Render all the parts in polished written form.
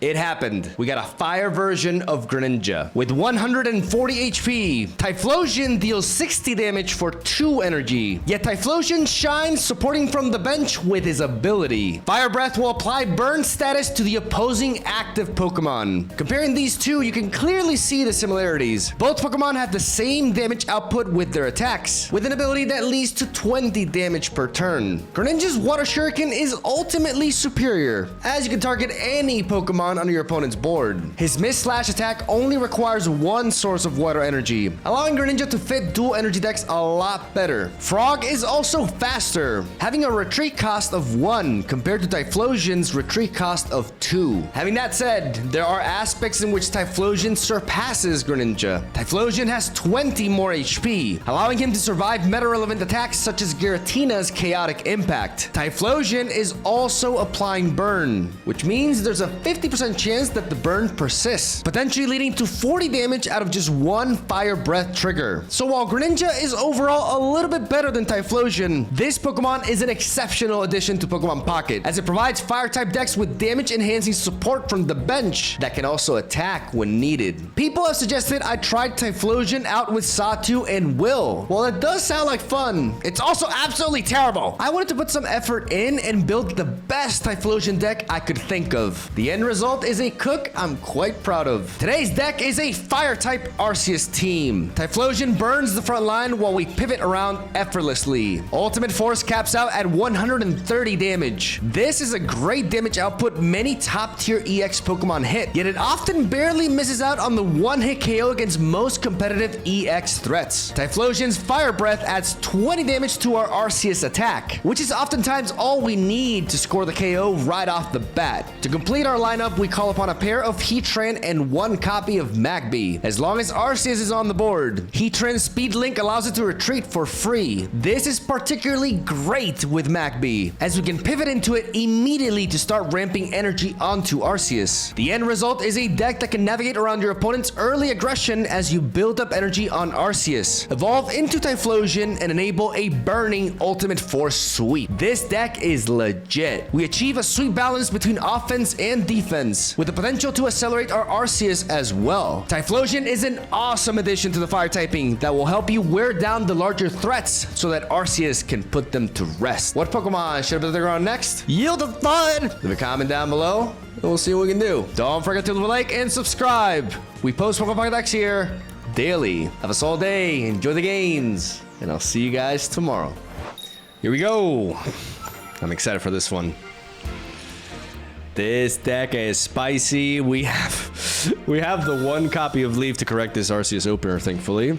It happened. We got a fire version of Greninja. With 140 HP, Typhlosion deals 60 damage for 2 energy. Yet Typhlosion shines supporting from the bench with his ability. Fire Breath will apply burn status to the opposing active Pokemon. Comparing these two, you can clearly see the similarities. Both Pokemon have the same damage output with their attacks, with an ability that leads to 20 damage per turn. Greninja's Water Shuriken is ultimately superior, as you can target any Pokemon on your opponent's board. His Mist Slash attack only requires one source of water energy, allowing Greninja to fit dual energy decks a lot better. Frog is also faster, having a retreat cost of 1 compared to Typhlosion's retreat cost of 2. Having that said, there are aspects in which Typhlosion surpasses Greninja. Typhlosion has 20 more HP, allowing him to survive meta-relevant attacks such as Giratina's Chaotic Impact. Typhlosion is also applying burn, which means there's a 50% chance that the burn persists, potentially leading to 40 damage out of just one Fire Breath trigger. So while Greninja is overall a little bit better than Typhlosion, this Pokemon is an exceptional addition to Pokemon Pocket, as it provides Fire-type decks with damage-enhancing support from the bench that can also attack when needed. People have suggested I tried Typhlosion out with Satu and Will. While it does sound like fun, it's also absolutely terrible. I wanted to put some effort in and build the best Typhlosion deck I could think of. The end result is a cook I'm quite proud of. Today's deck is a Fire-type Arceus team. Typhlosion burns the front line while we pivot around effortlessly. Ultimate Force caps out at 130 damage. This is a great damage output many top-tier EX Pokemon hit, yet it often barely misses out on the one-hit KO against most competitive EX threats. Typhlosion's Fire Breath adds 20 damage to our Arceus attack, which is oftentimes all we need to score the KO right off the bat. To complete our lineup, we call upon a pair of Heatran and 1 copy of Magby. As long as Arceus is on the board, Heatran's Speed Link allows it to retreat for free. This is particularly great with Magby, as we can pivot into it immediately to start ramping energy onto Arceus. The end result is a deck that can navigate around your opponent's early aggression as you build up energy on Arceus, evolve into Typhlosion, and enable a burning Ultimate Force sweep. This deck is legit. We achieve a sweet balance between offense and defense, with the potential to accelerate our Arceus as well. Typhlosion is an awesome addition to the fire typing that will help you wear down the larger threats so that Arceus can put them to rest. What Pokemon should I put on next? Yield of Fun! Leave a comment down below and we'll see what we can do. Don't forget to leave a like and subscribe. We post Pokemon decks here daily. Have a solid day, enjoy the games, and I'll see you guys tomorrow. Here we go. I'm excited for this one. This deck is spicy. We have the 1 copy of Leaf to correct this Arceus opener, thankfully.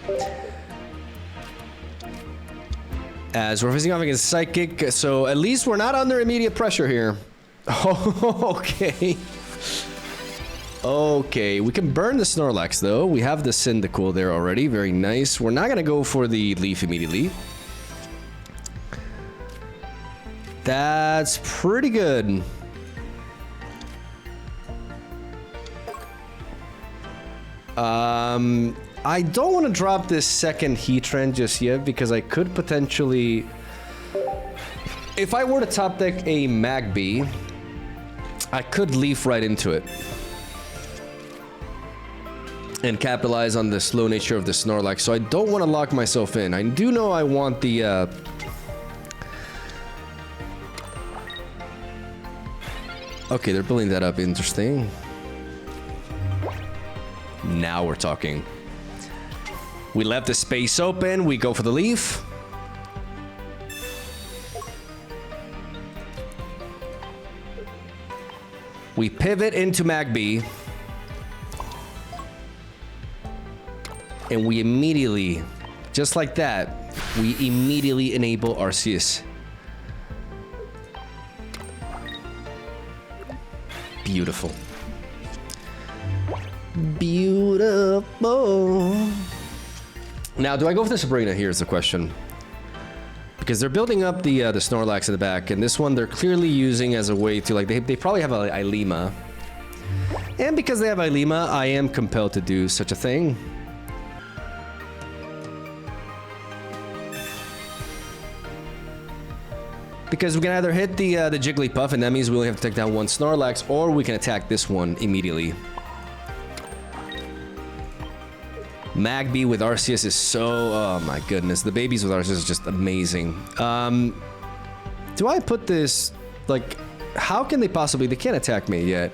As we're facing off against Psychic, so at least we're not under immediate pressure here. Oh, okay. Okay, we can burn the Snorlax though. We have the Cyndaquil there already. Very nice. We're not gonna go for the Leaf immediately. That's pretty good. I don't want to drop this second Heatran just yet because I could potentially... If I were to top deck a Magby, I could Leaf right into it and capitalize on the slow nature of the Snorlax, so I don't want to lock myself in. I do know I want the... Okay, they're building that up. Interesting. Now we're talking. We left the space open. We go for the Leaf. We pivot into Magby. And we immediately, just like that, we immediately enable Arceus. Beautiful. Beautiful. Now, do I go for the Sabrina? Here's the question. Because they're building up the Snorlax in the back, and this one they're clearly using as a way to, like, they probably have a Ilima. And because they have Ilima, I am compelled to do such a thing. Because we can either hit the Jigglypuff, and that means we only have to take down one Snorlax, or we can attack this one immediately. Magby with Arceus is so... Oh my goodness. The babies with Arceus is just amazing. Do I put this... Like, how can they possibly... They can't attack me yet.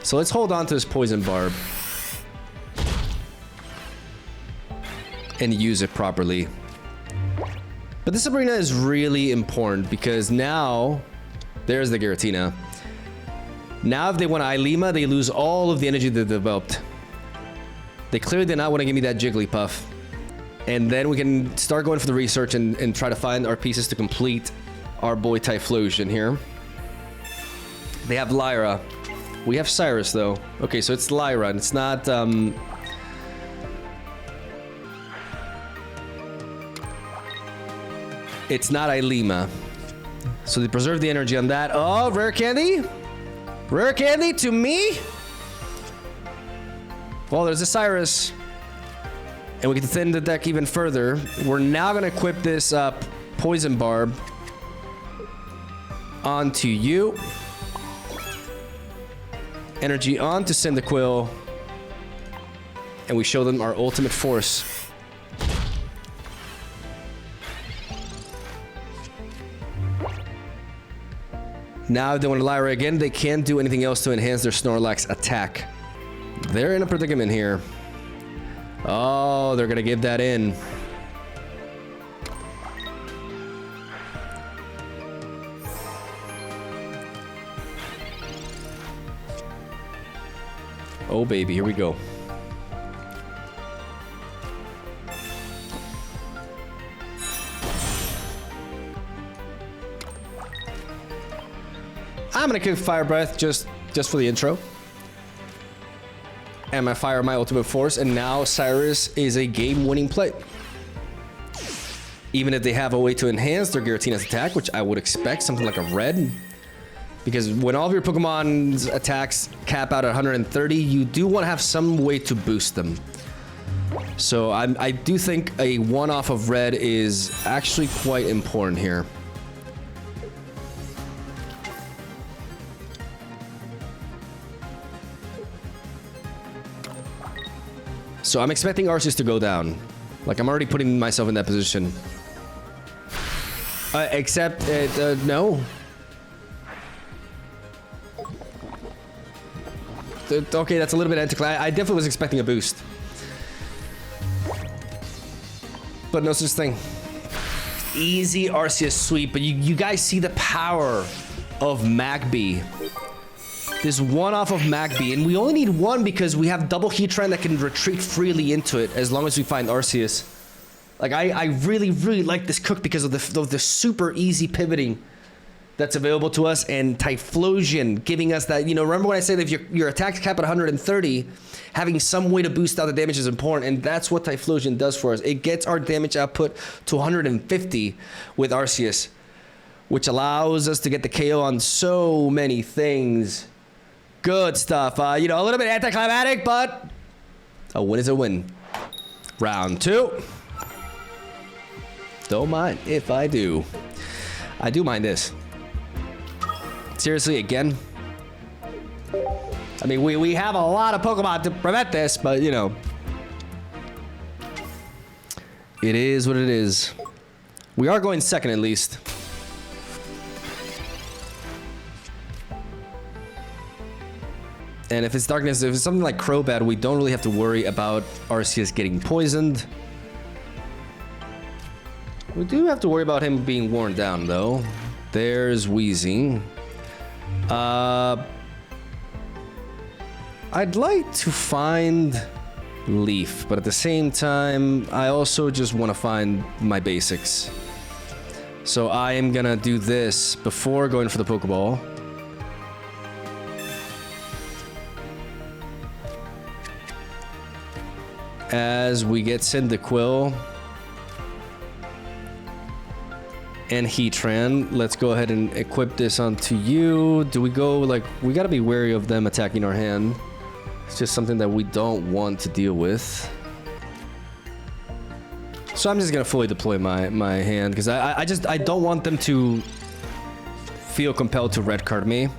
So let's hold on to this Poison Barb. And use it properly. But this Sabrina is really important because now... There's the Giratina. Now if they want Ilima, they lose all of the energy they developed. They clearly did not want to give me that Jigglypuff. And then we can start going for the research and try to find our pieces to complete our boy Typhlosion here. They have Lyra. We have Cyrus though. Okay, so it's Lyra and it's not... It's not Ilima. So they preserve the energy on that. Oh, rare candy? Rare candy to me? Well, there's a Cyrus. And we can thin the deck even further. We're now going to equip this Poison Barb onto you. Energy onto Cyndaquil. And we show them our ultimate force. Now if they want to Lyra again, they can't do anything else to enhance their Snorlax attack. They're in a predicament here. Oh, they're gonna give that in. Oh baby, here we go. I'm gonna kick Fire Breath just for the intro. And I fire my ultimate force, and now Cyrus is a game-winning play. Even if they have a way to enhance their Giratina's attack, which I would expect, something like a red. Because when all of your Pokemon's attacks cap out at 130, you do want to have some way to boost them. So I do think a one-off of red is actually quite important here. So I'm expecting Arceus to go down. Like, I'm already putting myself in that position. Except, no. Okay, that's a little bit anticlimactic. I definitely was expecting a boost. But no such thing. Easy Arceus sweep, but you guys see the power of Magby. This one off of Magby, and we only need one because we have double Heatran that can retreat freely into it as long as we find Arceus. Like, I really, really like this cook because of the super easy pivoting that's available to us, and Typhlosion giving us that, you know, remember when I said if your attack's cap at 130, having some way to boost out the damage is important, and that's what Typhlosion does for us. It gets our damage output to 150 with Arceus, which allows us to get the KO on so many things. Good stuff. You know, a little bit anticlimactic, but a win is a win. Round two. Don't mind if I do. I do mind this. Seriously, again. I mean, we have a lot of Pokemon to prevent this, but, you know. It is what it is. We are going second, at least. And if it's darkness, if it's something like Crobat, we don't really have to worry about Arceus getting poisoned. We do have to worry about him being worn down, though. There's Weezing. I'd like to find Leaf, but at the same time, I also just want to find my basics. So I am gonna do this before going for the Pokeball. As we get Cyndaquil and Heatran, let's go ahead and equip this onto you. Do we go, like, we gotta be wary of them attacking our hand. It's just something that we don't want to deal with. So I'm just gonna fully deploy my hand because I don't want them to feel compelled to red card me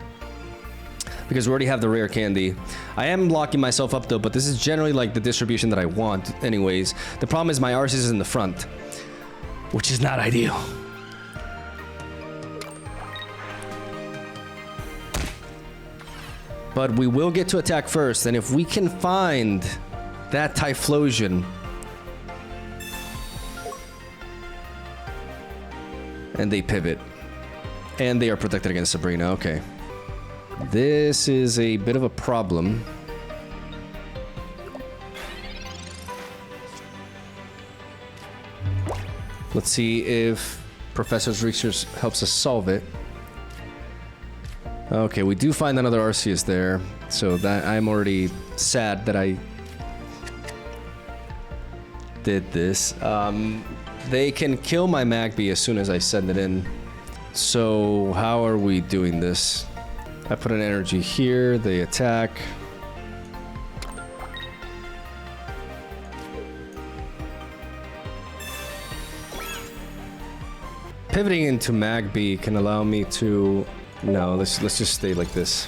because we already have the rare candy. I am locking myself up though, but this is generally like the distribution that I want anyways. The problem is my Arceus is in the front, which is not ideal. But we will get to attack first, and if we can find that Typhlosion and they pivot. And they are protected against Sabrina, okay. This is a bit of a problem. Let's see if Professor's research helps us solve it. Okay, we do find another Arceus there, so that I'm already sad that I did this. They can kill my Magby as soon as I send it in. So how are we doing this? I put an energy here, they attack. Pivoting into Magby can allow me to... No, let's just stay like this.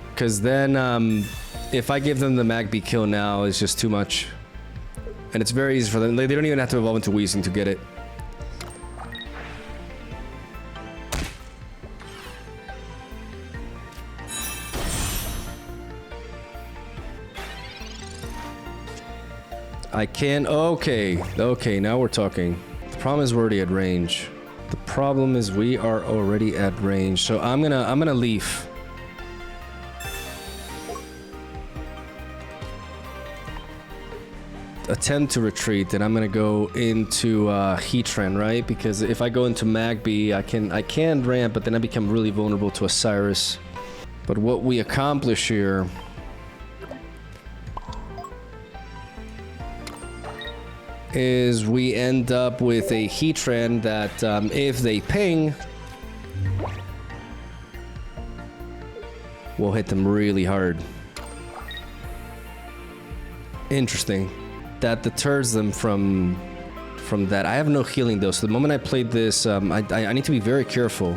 Because then, if I give them the Magby kill now, it's just too much. And it's very easy for them. They don't even have to evolve into Weezing to get it. I can... Okay. Okay, now we're talking. The problem is we're already at range. The problem is we are already at range. So I'm gonna leaf. Attempt to retreat, and I'm gonna go into Heatran, right? Because if I go into Magby, I can ramp, but then I become really vulnerable to a Cyrus. But what we accomplish here is we end up with a Heatran that, if they ping, will hit them really hard. Interesting. That deters them from that. I have no healing though, so the moment I played this, I need to be very careful.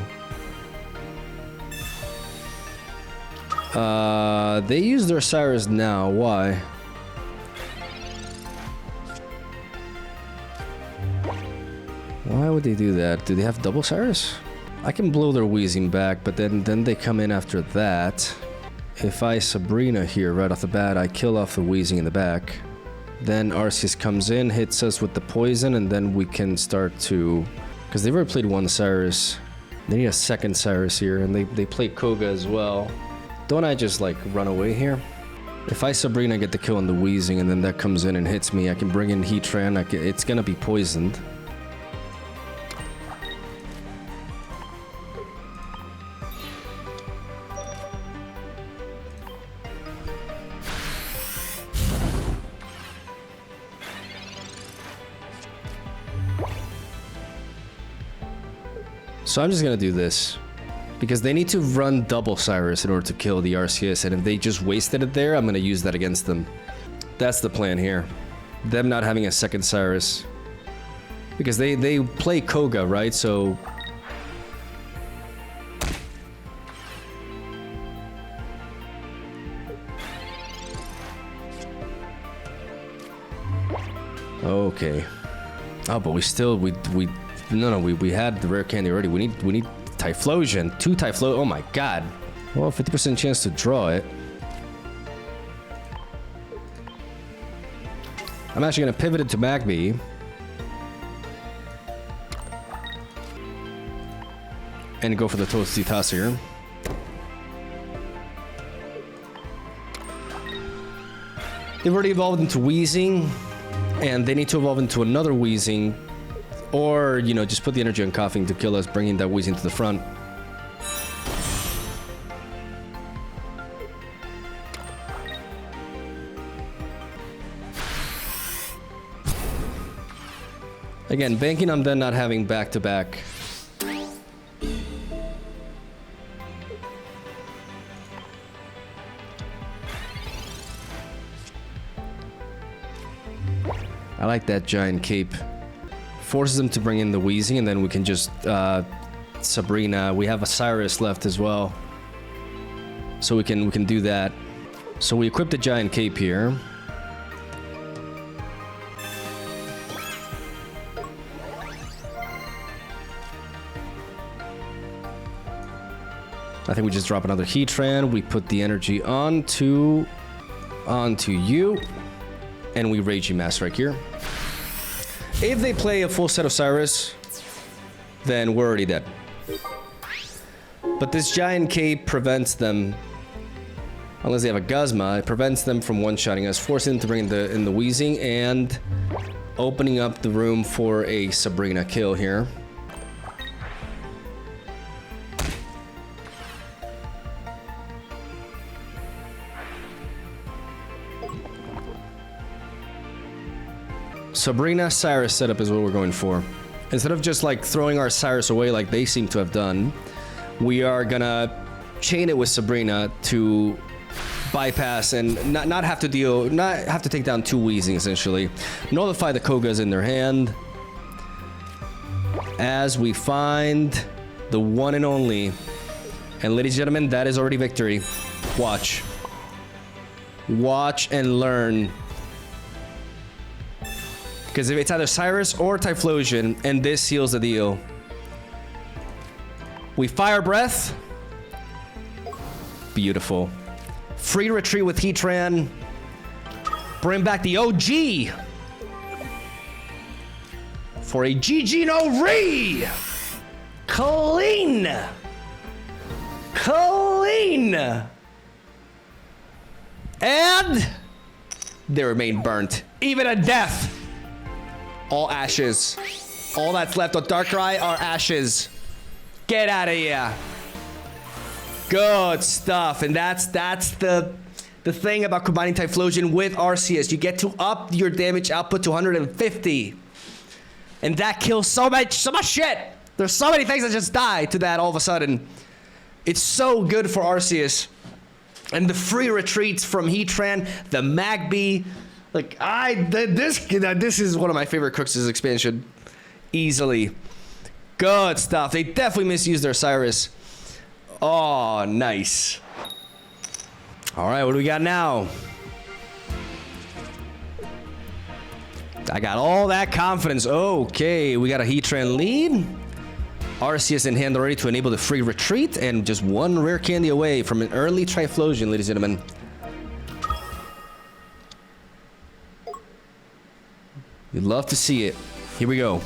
They use their Cyrus now. Why? Why would they do that? Do they have double Cyrus? I can blow their Weezing back, but then they come in after that. If I Sabrina here right off the bat, I kill off the Weezing in the back. Then Arceus comes in, hits us with the poison, and then we can start to... Because they've already played one Cyrus. They need a second Cyrus here, and they play Koga as well. Don't I just, like, run away here? If I Sabrina get the kill on the Weezing, and then that comes in and hits me, I can bring in Heatran. It's gonna be poisoned. So I'm just gonna do this. Because they need to run double Cyrus in order to kill the Arceus, and if they just wasted it there, I'm gonna use that against them. That's the plan here. Them not having a second Cyrus. Because they play Koga, right? So... Okay. Oh, but we still... No, we had the rare candy already. We need Typhlosion. 2 Typhlosion. Oh my god. Well, 50% chance to draw it. I'm actually gonna pivot it to Magby. And go for the Toasty Toss here. They've already evolved into Weezing. And they need to evolve into another Weezing. Or, you know, just put the energy on Coughing to kill us, bringing that Weezing to the front. Again, banking on them not having back-to-back. I like that giant cape. Forces them to bring in the Weezing, and then we can just Sabrina. We have a Cyrus left as well, so we can do that. So we equip the giant cape here. I think we just drop another Heatran. We put the energy onto you, and we Raging Mass right here. If they play a full set of Cyrus, then we're already dead. But this giant cape prevents them, unless they have a Guzma, it prevents them from one-shotting us, forcing them to bring in the Weezing and opening up the room for a Sabrina kill here. Sabrina Cyrus setup is what we're going for. Instead of just like throwing our Cyrus away like they seem to have done, we are gonna chain it with Sabrina to bypass and not have to take down 2 Weezing essentially. Nullify the Kogas in their hand as we find the one and only. And ladies and gentlemen, that is already victory. Watch. Watch and learn. Because if it's either Cyrus or Typhlosion, and this seals the deal. We Fire Breath. Beautiful. Free retreat with Heatran. Bring back the OG. For a GG no re. Clean. Clean. And they remain burnt. Even at death. All ashes. All that's left of Darkrai are ashes. Get out of here. Good stuff. And that's the thing about combining Typhlosion with Arceus. You get to up your damage output to 150. And that kills so much shit. There's so many things that just die to that all of a sudden. It's so good for Arceus. And the free retreats from Heatran, the Magby. Like, this is one of my favorite Crooks' expansion. Easily. Good stuff. They definitely misused their Cyrus. Oh, nice. All right, what do we got now? I got all that confidence. Okay, we got a Heatran lead. Arceus in hand already to enable the free retreat, and just one rare candy away from an early Typhlosion, ladies and gentlemen. You'd love to see it. Here we go.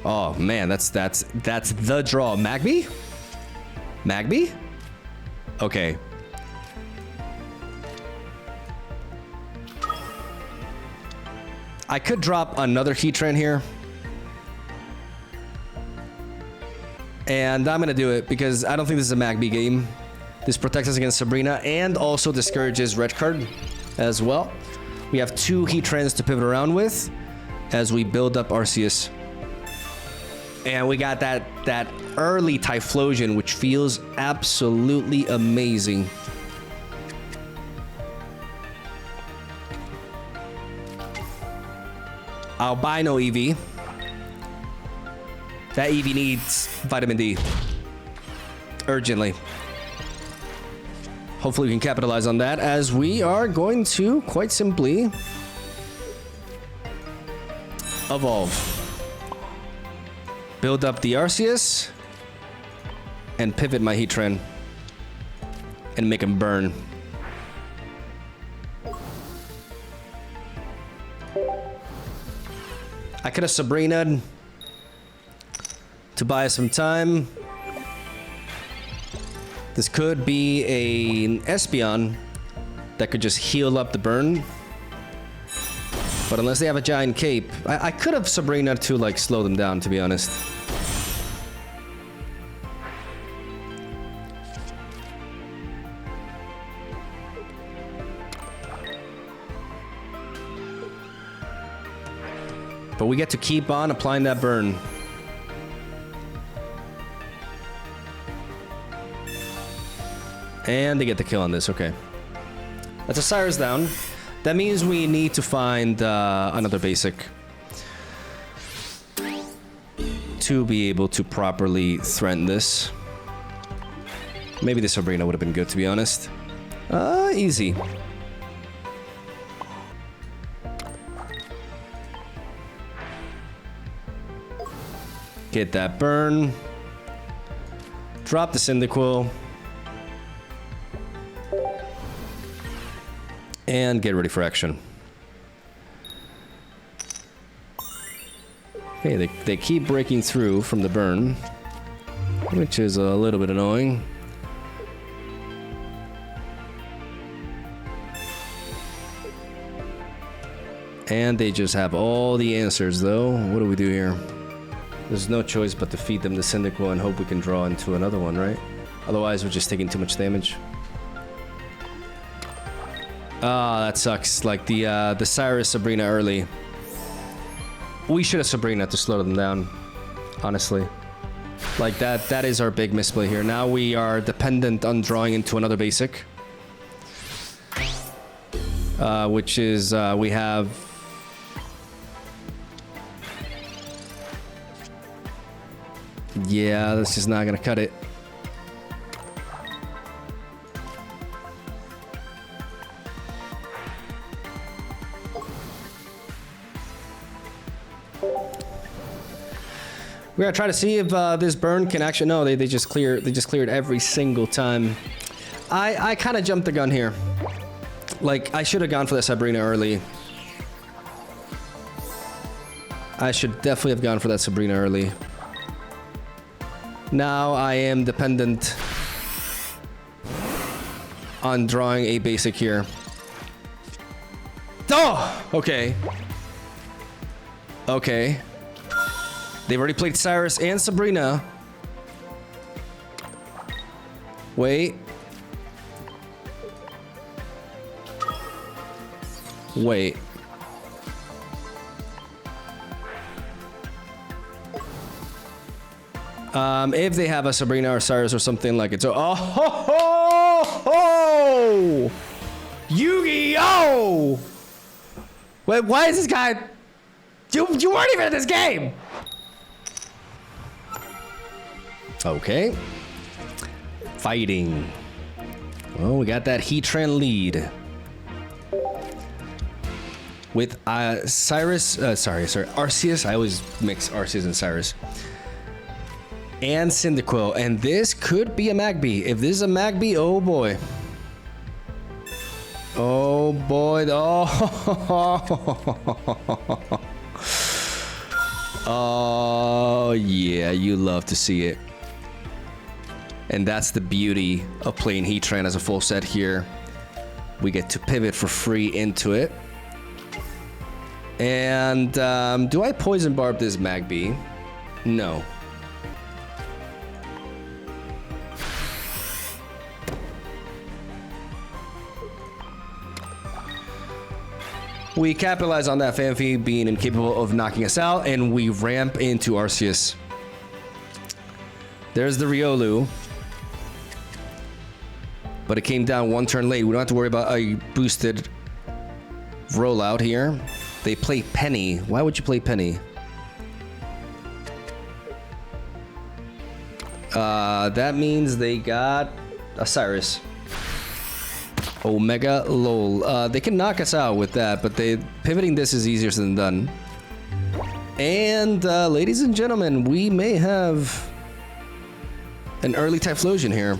Oh man, that's the draw. Magby? Magby? Okay. I could drop another Heatran here. And I'm gonna do it because I don't think this is a Magby game. This protects us against Sabrina and also discourages red card as well. We have 2 Heatrans to pivot around with as we build up Arceus. And we got that early Typhlosion, which feels absolutely amazing. Albino Eevee. That Eevee needs vitamin D. Urgently. Hopefully we can capitalize on that as we are going to, quite simply, evolve. Build up the Arceus and pivot my Heatran and make him burn. I could have Sabrina'd to buy us some time. This could be an Espeon that could just heal up the burn. But unless they have a giant cape, I could have Sabrina to like slow them down, to be honest. But we get to keep on applying that burn. And they get the kill on this, okay. That's a Cyrus down. That means we need to find another basic to be able to properly threaten this. Maybe the Sabrina would have been good, to be honest. Easy. Get that burn. Drop the Cyndaquil. And get ready for action. Okay, they keep breaking through from the burn, which is a little bit annoying. And they just have all the answers, though. What do we do here? There's no choice but to feed them the Cyndaquil and hope we can draw into another one, right? Otherwise, we're just taking too much damage. Ah, that sucks. Like the Cyrus Sabrina early. We should have Sabrina to slow them down, honestly. Like that is our big misplay here. Now we are dependent on drawing into another basic. Which is, we have... Yeah, that's just not gonna cut it. We're gonna try to see if this burn can actually... No, they just cleared every single time. I kind of jumped the gun here. Like, I should have gone for the Sabrina early. I should definitely have gone for that Sabrina early. Now I am dependent on drawing a basic here. Oh! Okay. Okay. They've already played Cyrus and Sabrina. Wait. Wait. If they have a Sabrina or Cyrus or something like it. So, oh ho ho ho! Yu-Gi-Oh! Wait, why is this guy? You weren't even in this game. Okay. Fighting. Well, we got that Heatran lead. With Cyrus, Arceus. I always mix Arceus and Cyrus. And Cyndaquil. And this could be a Magby. If this is a Magby, oh boy. Oh boy. Oh. Oh yeah, you love to see it. And that's the beauty of playing Heatran as a full set here. We get to pivot for free into it. And do I Poison Barb this Magby? No. We capitalize on that Fanfi being incapable of knocking us out, and we ramp into Arceus. There's the Riolu. But it came down one turn late. We don't have to worry about a boosted rollout here. They play Penny. Why would you play Penny? That means they got a Cyrus. Omega lol. They can knock us out with that, but pivoting this is easier than done. And ladies and gentlemen, we may have an early Typhlosion here.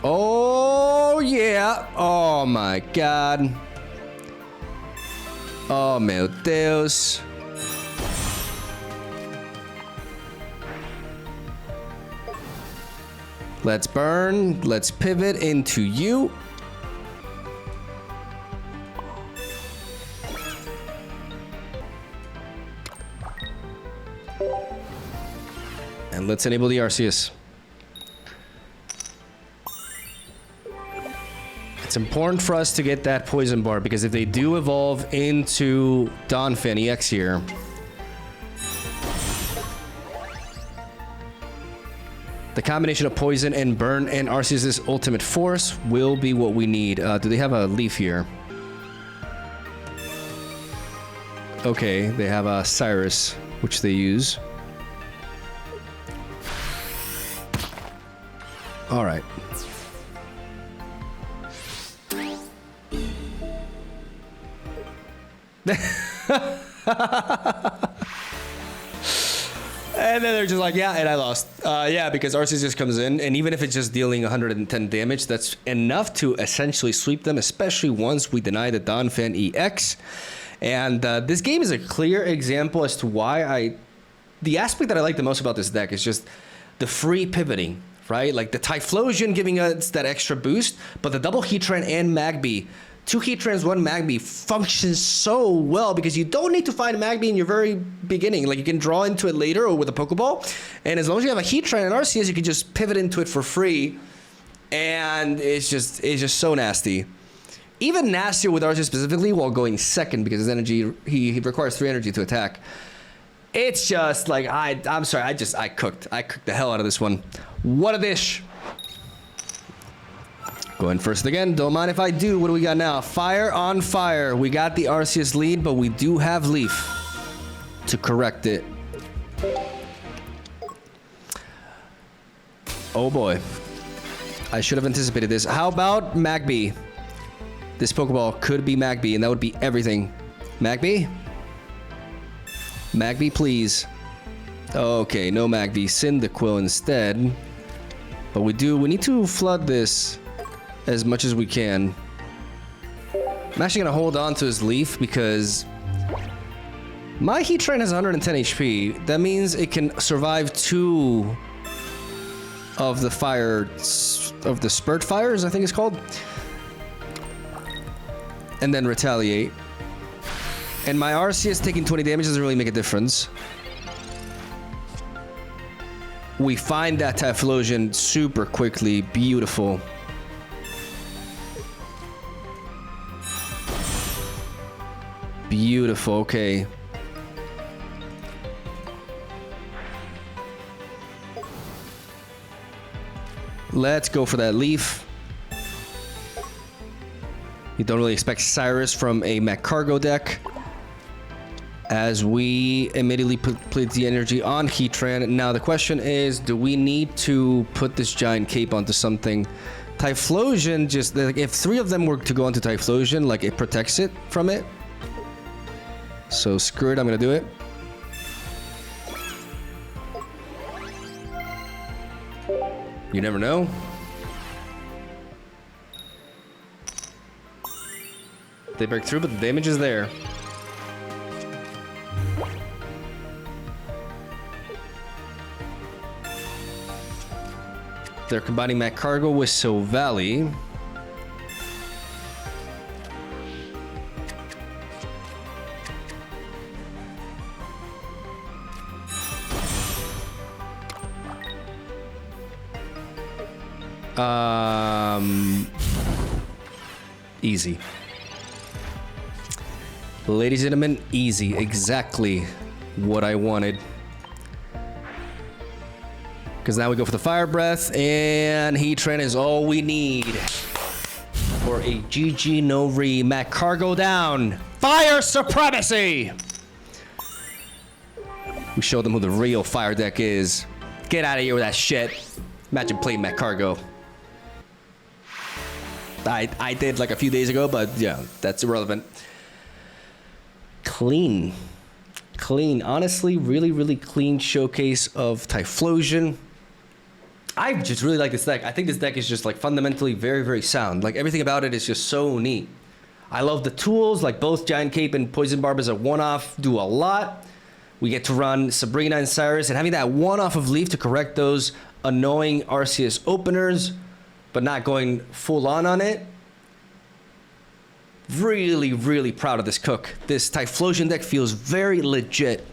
Oh yeah! Oh my god! Oh meu Deus! Let's burn. Let's pivot into you. And let's enable the Arceus. It's important for us to get that Poison Bar, because if they do evolve into Donphan EX here, the combination of Poison and Burn and Arceus' ultimate force will be what we need. Do they have a leaf here? Okay, they have a Cyrus, which they use. All right. And then they're just like, yeah, and I lost. Yeah, because Arceus just comes in, and even if it's just dealing 110 damage, that's enough to essentially sweep them, especially once we deny the Donphan EX. And this game is a clear example as to why the aspect that I like the most about this deck is just the free pivoting, right? Like the Typhlosion giving us that extra boost, but the double Heatran and Magby, 2 Heatrans, 1 Magby functions so well because you don't need to find Magby in your very beginning. Like you can draw into it later or with a Pokeball. And as long as you have a Heatran and Arceus, you can just pivot into it for free. And it's just so nasty. Even nastier with Arceus specifically while going second because his energy, he requires 3 energy to attack. It's just like, I'm sorry, I cooked the hell out of this one. What a dish. Going first again, don't mind if I do. What do we got now? Fire on fire. We got the Arceus lead, but we do have Leaf to correct it. Oh boy. I should have anticipated this. How about Magby? This Pokeball could be Magby, and that would be everything. Magby? Magby, please. Okay, no Magby. Cyndaquil instead. But we need to flood this as much as we can. I'm actually gonna hold on to his Leaf because my Heatran has 110 HP. That means it can survive 2 of the Spurt Fires, I think it's called. And then retaliate. And my Arceus taking 20 damage doesn't really make a difference. We find that Typhlosion super quickly. Beautiful. Beautiful, okay. Let's go for that Leaf. You don't really expect Cyrus from a McCargo deck. As we immediately put the energy on Heatran. Now the question is, do we need to put this giant cape onto something? Typhlosion, just like, if 3 of them were to go onto Typhlosion, like it protects it from it. So screw it, I'm gonna do it. You never know. They break through, but the damage is there. They're combining McCargo with Silvally. Easy. Ladies and gentlemen, easy. Exactly what I wanted. Because now we go for the Fire Breath, and Heatran is all we need for a GG no re. McCargo down. Fire Supremacy! We showed them who the real fire deck is. Get out of here with that shit. Imagine playing McCargo. I did like a few days ago, but yeah, that's irrelevant. Clean. Clean. Honestly, really, really clean showcase of Typhlosion. I just really like this deck. I think this deck is just like fundamentally very, very sound. Like everything about it is just so neat. I love the tools, like both Giant Cape and Poison Barb as a one-off do a lot. We get to run Sabrina and Cyrus, and having that one-off of Leaf to correct those annoying Arceus openers, but not going full on it. Really, really proud of this cook. This Typhlosion deck feels very legit.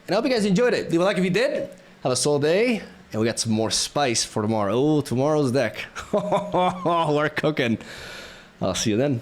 And I hope you guys enjoyed it. Leave a like if you did. Have a solid day. And we got some more spice for tomorrow. Oh, tomorrow's deck. We're cooking. I'll see you then.